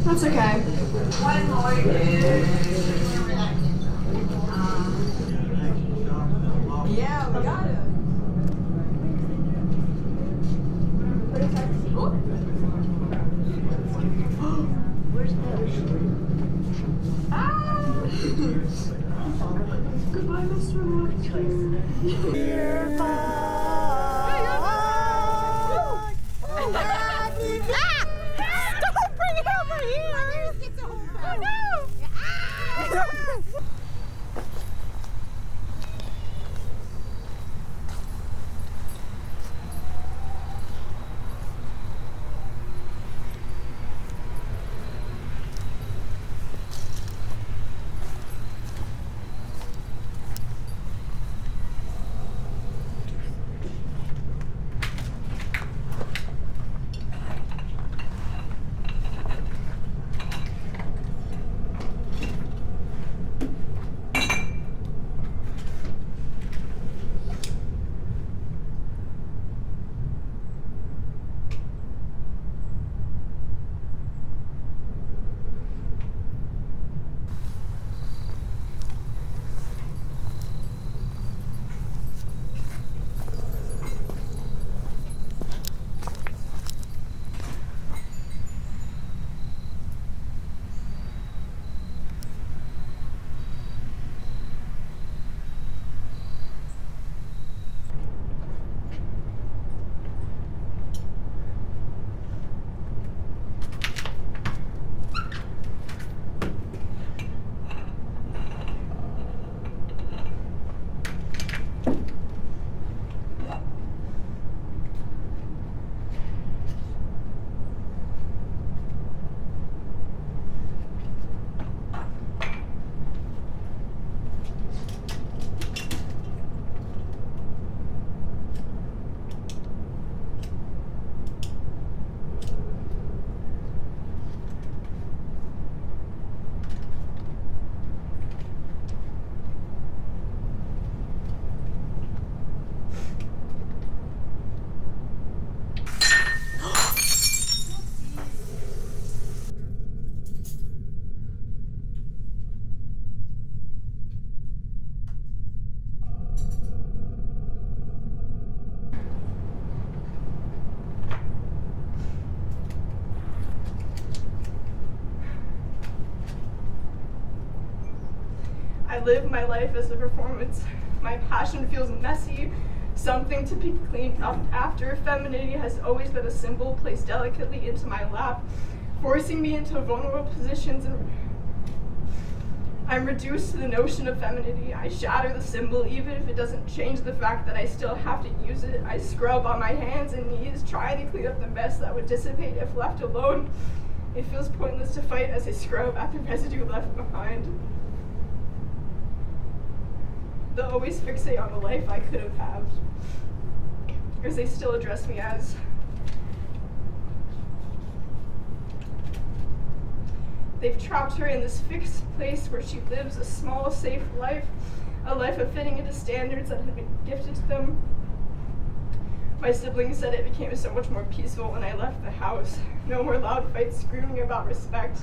That's okay. Yeah, we got it. Where's Goodbye, Mr. Don't bring it over here! Oh no! I live my life as a performance. My passion feels messy, something to be cleaned up after. Femininity has always been a symbol placed delicately into my lap, forcing me into vulnerable positions, and I'm reduced to the notion of femininity. I shatter the symbol even if it doesn't change the fact that I still have to use it. I scrub on my hands and knees, trying to clean up the mess that would dissipate if left alone. It feels pointless to fight as I scrub at the residue left behind. They'll always fixate on the life I could have had, as they still address me as. They've trapped her in this fixed place where she lives a small, safe life, a life of fitting into standards that had been gifted to them. My siblings said it became so much more peaceful when I left the house. No more loud fights screaming about respect.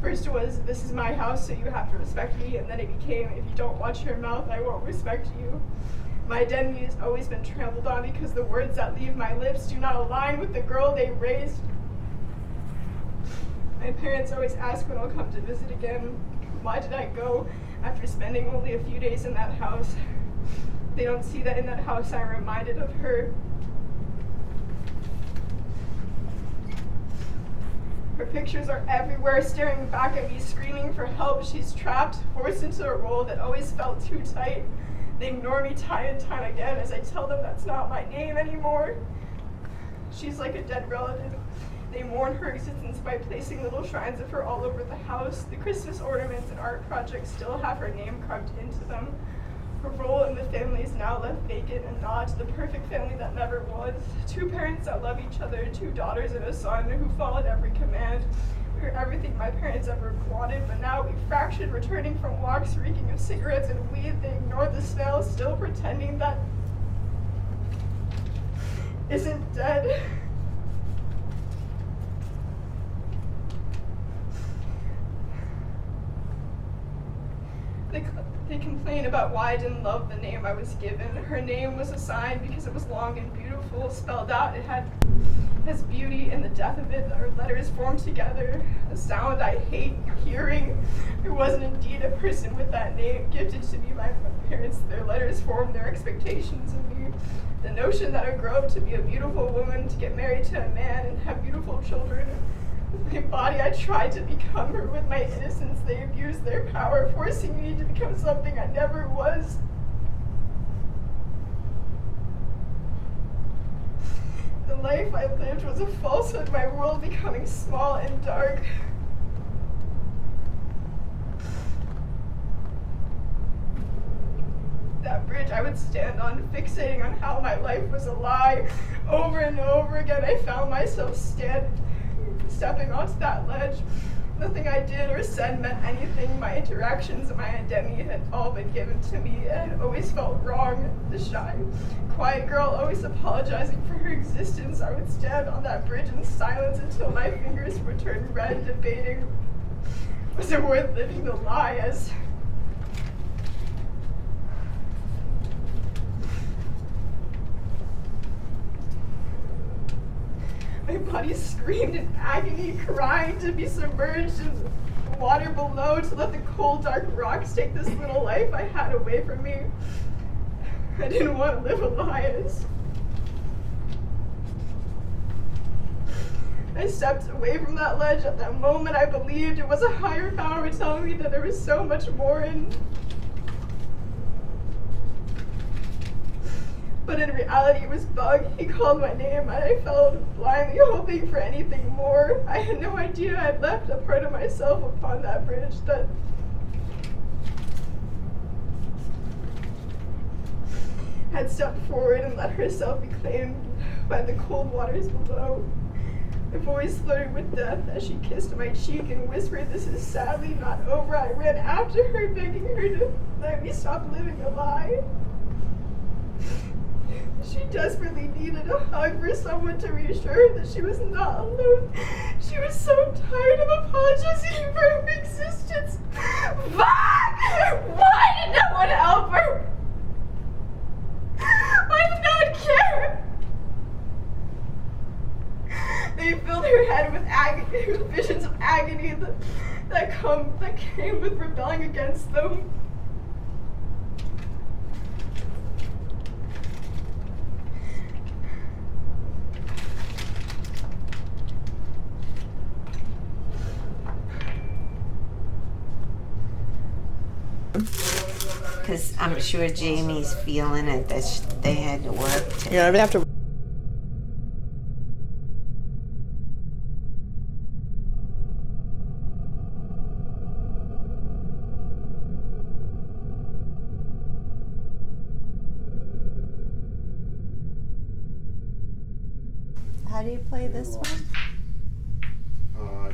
First it was, this is my house, so you have to respect me, and then it became, if you don't watch your mouth, I won't respect you. My identity has always been trampled on because the words that leave my lips do not align with the girl they raised. My parents always ask when I'll come to visit again. Why did I go after spending only a few days in that house? They don't see that in that house I'm reminded of her. Her pictures are everywhere, staring back at me, screaming for help. She's trapped, forced into a role that always felt too tight. They ignore me time and time again as I tell them that's not my name anymore. She's like a dead relative. They mourn her existence by placing little shrines of her all over the house. The Christmas ornaments and art projects still have her name carved into them. Her role in the family is now left vacant and nod to the perfect family that never was. 2 parents that love each other, 2 daughters and a son who followed every command. We were everything my parents ever wanted, but now we fractured, returning from walks reeking of cigarettes and weed. They ignore the smell, still pretending that isn't dead. They complain about why I didn't love the name I was given. Her name was assigned because it was long and beautiful, spelled out. It has beauty in the depth of it. Our letters formed together, a sound I hate hearing. There wasn't indeed a person with that name gifted to me by my parents. Their letters formed their expectations of me. The notion that I grow up to be a beautiful woman, to get married to a man and have beautiful children. With my body, I tried to become her. With my innocence, they abused their power, forcing me to become something I never was. The life I lived was a falsehood, my world becoming small and dark. That bridge I would stand on, fixating on how my life was a lie. Over and over again, I found myself stepping onto that ledge. Nothing I did or said meant anything. My interactions and my identity had all been given to me, and it always felt wrong. The shy, quiet girl always apologizing for her existence. I would stand on that bridge in silence until my fingers would turn red, debating, was it worth living the lie as my body screamed in agony, crying to be submerged in the water below, to let the cold, dark rocks take this little life I had away from me. I didn't want to live a lie. I stepped away from that ledge. At that moment, I believed it was a higher power telling me that there was so much more in. But in reality, it was Bug. He called my name, and I fell blindly hoping for anything more. I had no idea I had left a part of myself upon that bridge that had stepped forward and let herself be claimed by the cold waters below. My voice flirted with death as she kissed my cheek and whispered, "This is sadly not over." I ran after her, begging her to let me stop living a lie. She desperately needed a hug, for someone to reassure her that she was not alone. She was so tired of apologizing for her existence. Fuck! Why did no one help her? I did not care. They filled her head with agony, with visions of agony that came with rebelling against them. Because I'm sure Jamie's feeling it that they had to work today. Yeah, they have to. How do you play this one?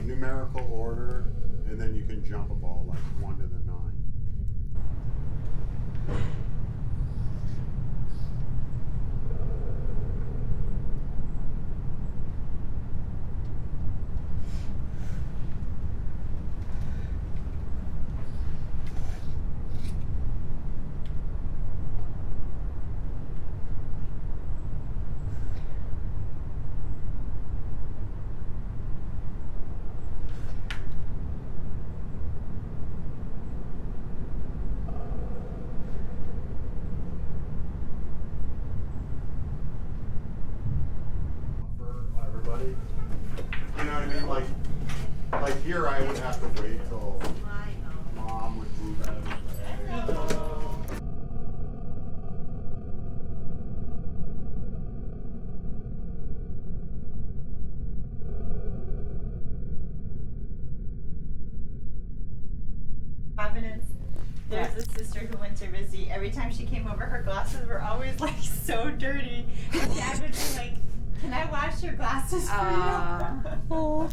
Numerical order, and then you can jump a ball like 1 to the 9. You know what I mean? Like here, I would have to wait till Mom would move out of the way. Providence. There's a sister who went to Rizzy. Every time she came over, her glasses were always like so dirty. And Dad would be like, "Can I wash your glasses for you?"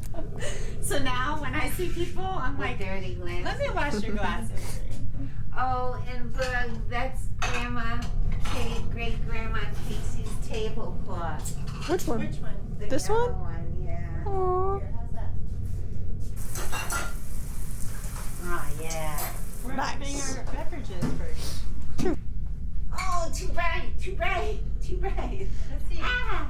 So now when I see people, I'm like, dirty glasses. "Let me wash your glasses for you." Oh, and Bug, that's great grandma Casey's tablecloth. Which one? Which one? The This yellow one? Yeah. Aww. Here, how's that? Oh yeah. We're Nice. Our beverages first. Oh, too bright, too bright, too bright. Let's see. Ah,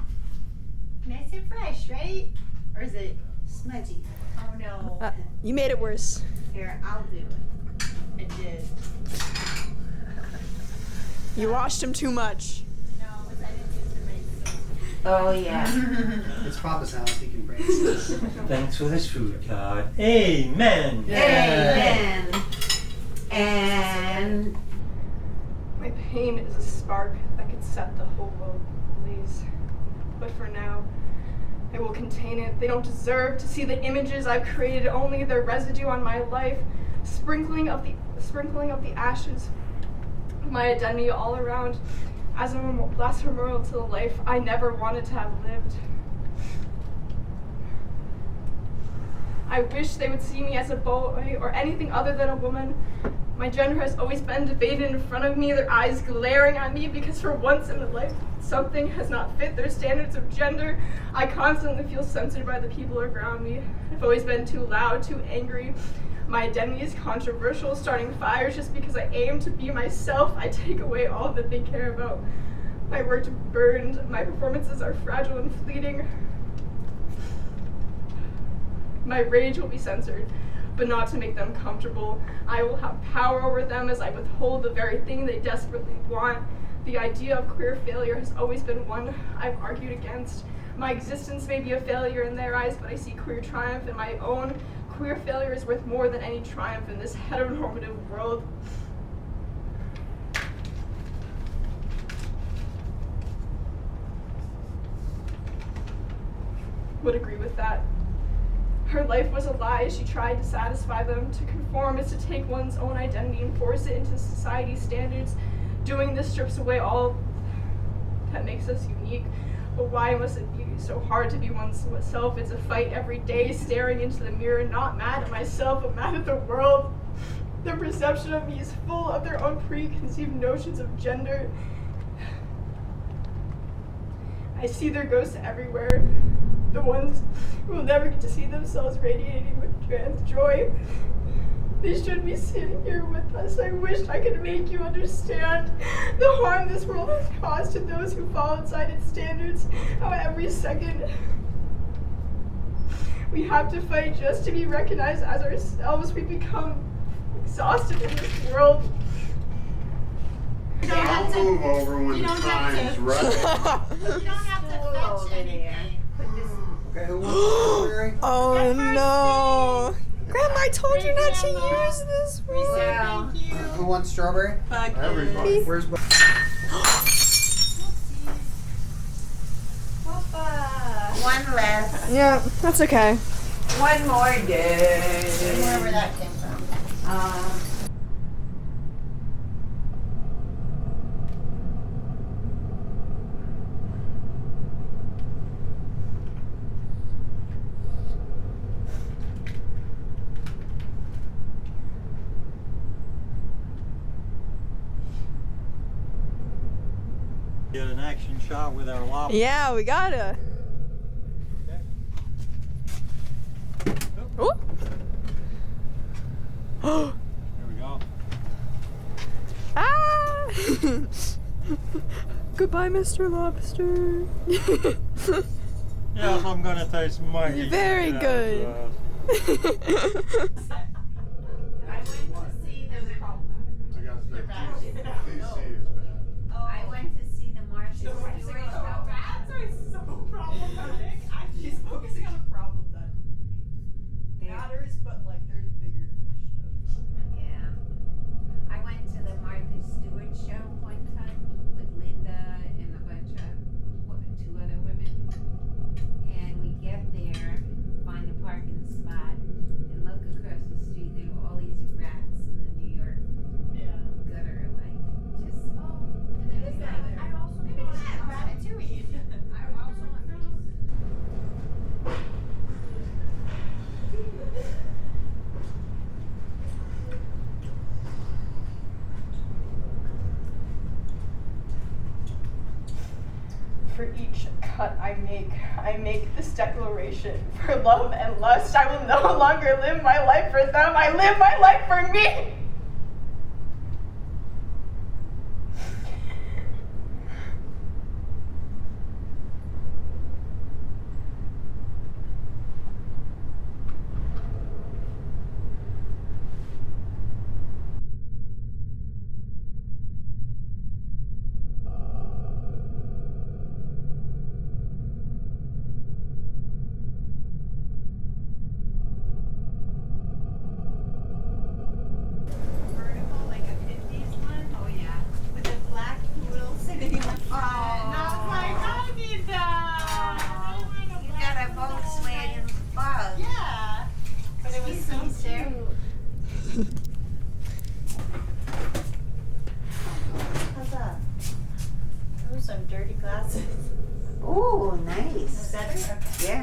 Nice and fresh, right? Or is it? smudgy. Oh no. You made it worse. Here, I'll do it. I did. You washed him too much. No, I didn't use the right soap. Oh, yeah. It's Papa's house. He can bring us. Thanks for this food card. Amen. Amen. And My pain is a spark that could set the whole world ablaze. But for now, I will contain it. They don't deserve to see the images I've created, only their residue on my life, sprinkling of the ashes of my identity all around as a last memorial to the life I never wanted to have lived. I wish they would see me as a boy or anything other than a woman. My gender has always been debated in front of me, their eyes glaring at me because for once in my life, something has not fit their standards of gender. I constantly feel censored by the people around me. I've always been too loud, too angry. My identity is controversial, starting fires just because I aim to be myself. I take away all that they care about. My work burned, my performances are fragile and fleeting. My rage will be censored, but not to make them comfortable. I will have power over them as I withhold the very thing they desperately want. The idea of queer failure has always been one I've argued against. My existence may be a failure in their eyes, but I see queer triumph in my own. Queer failure is worth more than any triumph in this heteronormative world. Would agree with that. Her life was a lie. She tried to satisfy them. To conform is to take one's own identity and force it into society's standards. Doing this strips away all that makes us unique. But why must it be so hard to be oneself? It's a fight every day, staring into the mirror, not mad at myself, but mad at the world. Their perception of me is full of their own preconceived notions of gender. I see their ghosts everywhere. The ones who will never get to see themselves radiating with trans joy. They should be sitting here with us. I wish I could make you understand the harm this world has caused to those who fall inside its standards. How every second we have to fight just to be recognized as ourselves. We become exhausted in this world. You don't have I'll to. move over when You the don't have time's to. right. You don't have to fetch anything. Okay, who wants strawberry? Oh no. Grandma, I told you not to Grandma. use this We one. said thank you. Who wants strawberry? Everybody. Where's Papa. one less, Yeah, that's okay. one more day. Wherever that came from. Get an action shot with our lobster. Yeah, we gotta. Oh. There we go. Ah! Goodbye, Mr. Lobster. Yes, I'm gonna taste monkey. Very good. I went to see the. I got the DC is bad. I went to see the Martha Stewart show. Rats are so problematic. She's focusing on a problem that matters, but like there's bigger fish. Yeah. I went to the Martha Stewart show one time with Linda and a bunch of two other women. And we get there, find a parking spot, and look across the street. There were all these rats in the New York Yeah. gutter, like just Maybe it's that. I also maybe it's that ratatouille. I also want For each cut I make this declaration. For love and lust, I will no longer live my life for them. I live my life for me.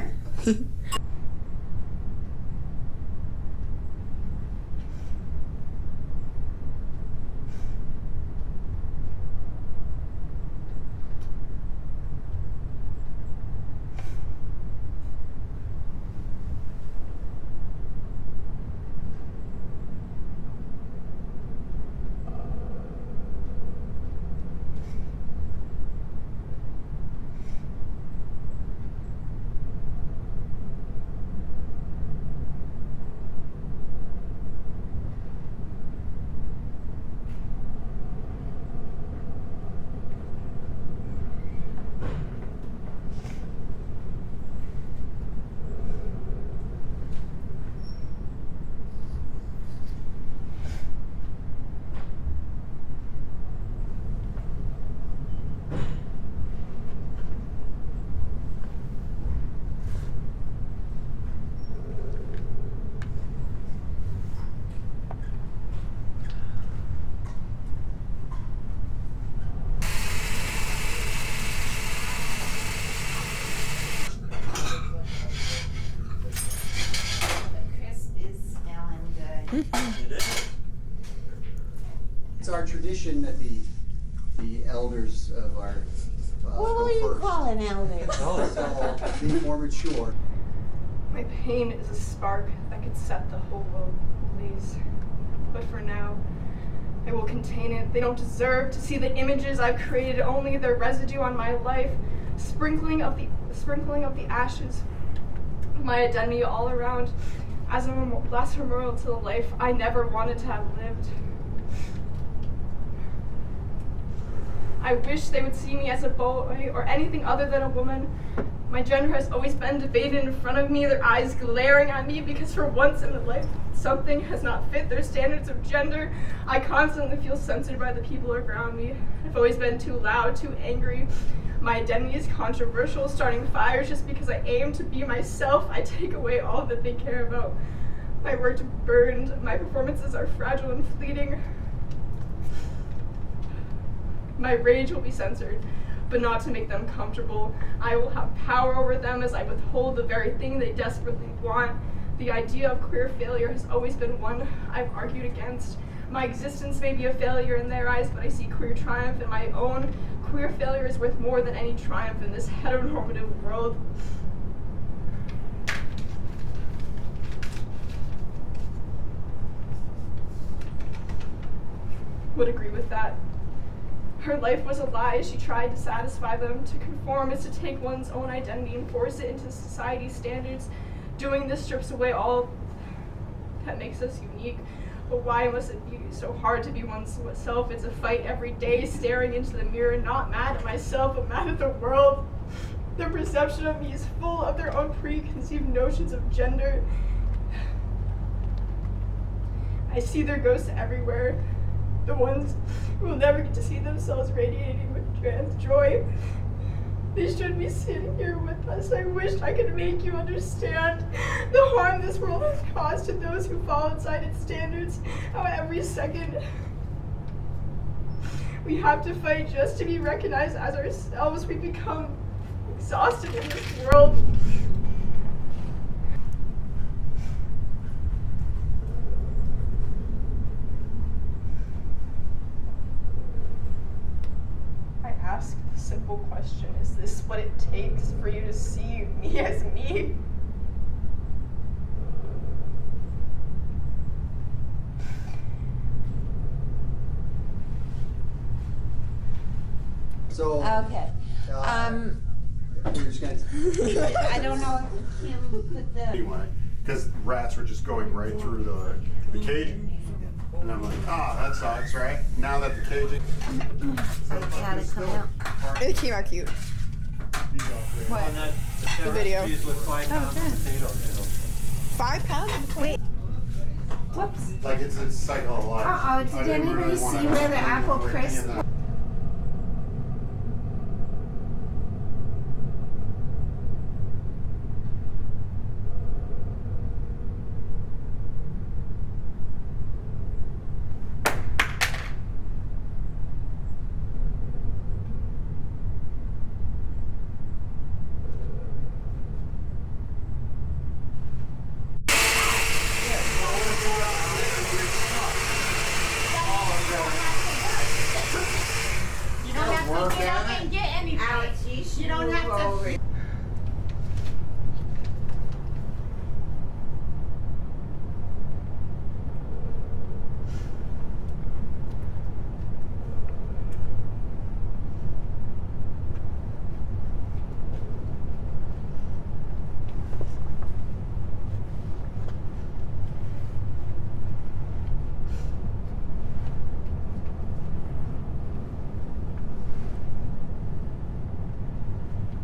there. It is. It's our tradition that the elders of our What go will you first. call an elder? Oh, So, be more mature. My pain is a spark that could set the whole world ablaze. But for now, I will contain it. They don't deserve to see the images I've created, only their residue on my life, sprinkling of the ashes of my identity all around as a last memorial to the life I never wanted to have lived. I wish they would see me as a boy or anything other than a woman. My gender has always been debated in front of me, their eyes glaring at me because for once in my life, something has not fit their standards of gender. I constantly feel censored by the people around me. I've always been too loud, too angry. My identity is controversial, starting fires just because I aim to be myself. I take away all that they care about. My work burned, my performances are fragile and fleeting. My rage will be censored, but not to make them comfortable. I will have power over them as I withhold the very thing they desperately want. The idea of queer failure has always been one I've argued against. My existence may be a failure in their eyes, but I see queer triumph in my own. Queer failure is worth more than any triumph in this heteronormative world. Would agree with that. Her life was a lie. She tried to satisfy them. To conform is to take one's own identity and force it into society's standards. Doing this strips away all that makes us unique. But why must it be so hard to be oneself? It's a fight every day, staring into the mirror, not mad at myself, but mad at the world. Their perception of me is full of their own preconceived notions of gender. I see their ghosts everywhere. The ones who will never get to see themselves radiating with trans joy. They should be sitting here with us. I wish I could make you understand the harm this world has caused to those who fall inside its standards. How every second we have to fight just to be recognized as ourselves. We become exhausted in this world. I ask the simple question, is this what it takes for you to see me as me? So, Okay. we're just gonna. I don't know if Kim put the. Anyway, because rats were just going right through the caging. And I'm like, that sucks, right? Now that the caging. How'd it come out? It came out cute. On that, The video. trees with 5 pounds of potatoes. 5 pounds? Wait. Whoops. Like it's a cycle of life. Uh-oh, did I didn't anybody really see wanna where the apple bring crisp- in that. You don't have to.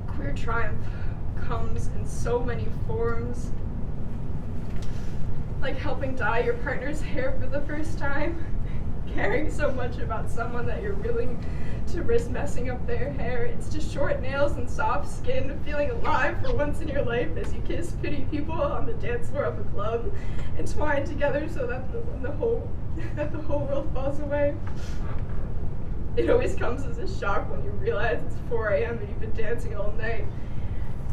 Queer triumph comes in so many forms. Like helping dye your partner's hair for the first time, caring so much about someone that you're willing to risk messing up their hair. It's just short nails and soft skin, feeling alive for once in your life as you kiss pretty people on the dance floor of a club, entwined together so that the whole world falls away. It always comes as a shock when you realize it's 4 a.m. and you've been dancing all night.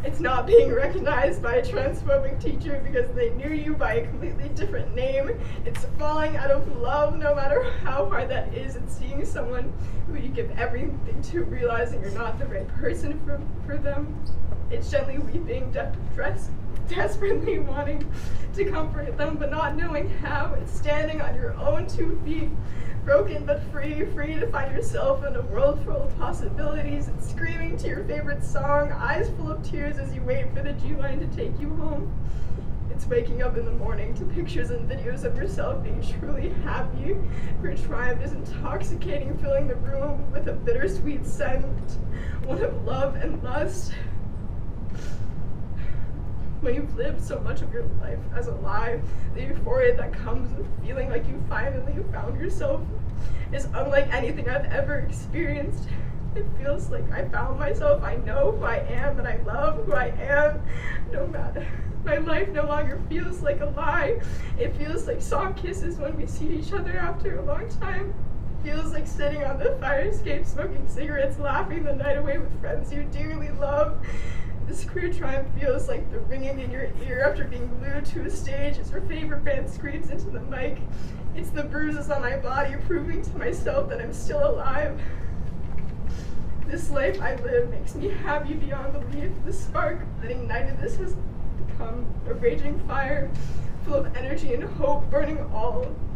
It's not being recognized by a transphobic teacher because they knew you by a completely different name. It's falling out of love no matter how hard that is. It's seeing someone who you give everything to, realizing you're not the right person for them. It's gently weeping, desperately wanting to comfort them but not knowing how. It's standing on your own 2 feet, broken but free to find yourself in a world full of possibilities. It's screaming to your favorite song, eyes full of tears as you wait for the G-line to take you home. It's waking up in the morning to pictures and videos of yourself being truly happy. Your triumph is intoxicating, filling the room with a bittersweet scent, one of love and lust. When you've lived so much of your life as a lie, the euphoria that comes with feeling like you finally found yourself is unlike anything I've ever experienced. It feels like I found myself. I know who I am and I love who I am. No matter, my life no longer feels like a lie. It feels like soft kisses when we see each other after a long time. It feels like sitting on the fire escape, smoking cigarettes, laughing the night away with friends you dearly love. This queer triumph feels like the ringing in your ear after being glued to a stage as your favorite band screams into the mic. It's the bruises on my body proving to myself that I'm still alive. This life I live makes me happy beyond belief. The spark that ignited this has become a raging fire, full of energy and hope, burning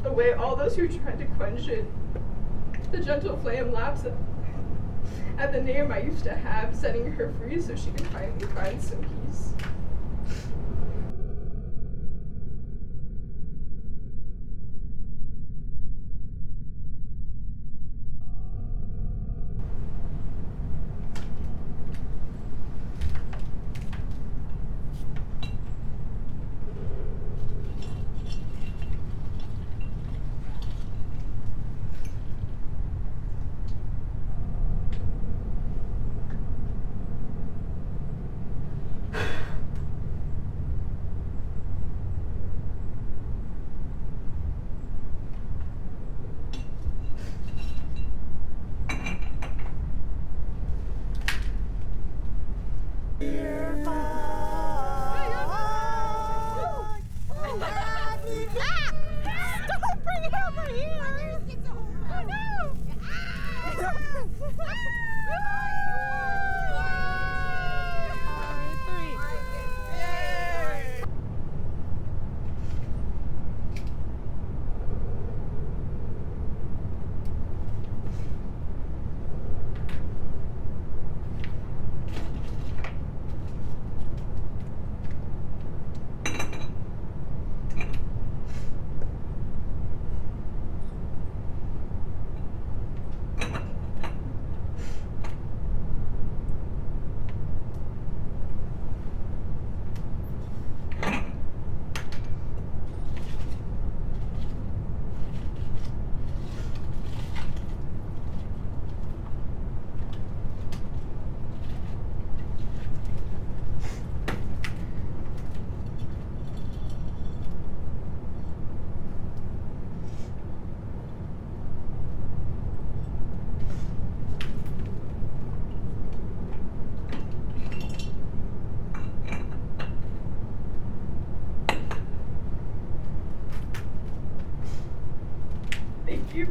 away all those who tried to quench it. The gentle flame laughs at the name I used to have, setting her free so she can finally find some peace. Stop bringing it over here! Oh no! Thank you.